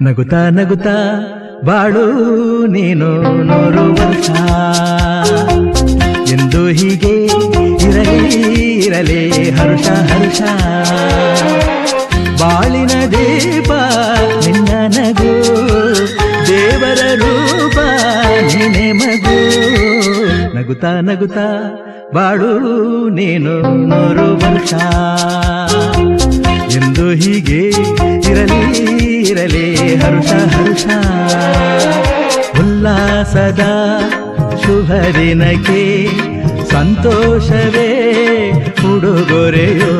ನಗುತ್ತಾ ನಗುತ್ತಾ ಬಾಳು ನೀನು 100 ವರ್ಷ ಎಂದು ಹೀಗೆ ಇರಲಿ ಹರುಷ ಹರುಷ ಬಾಳಿನ ದೀಪ ನಿನ್ನ ನಗು ದೇವರ ರೂಪ ನೀನೆ ಮಗು ನಗುತ್ತಾ ನಗುತ್ತಾ ಬಾಳು ನೀನು 100 ವರ್ಷ ಎಂದು ಹೀಗೆ ಇರಲಿ ಹರುಷ ಹರುಷ ಉಲ್ಲಾಸದ ಶುಭ ದಿನಕ್ಕೆ ಸಂತೋಷವೇ ಉಡುಗೊರೆಯೋ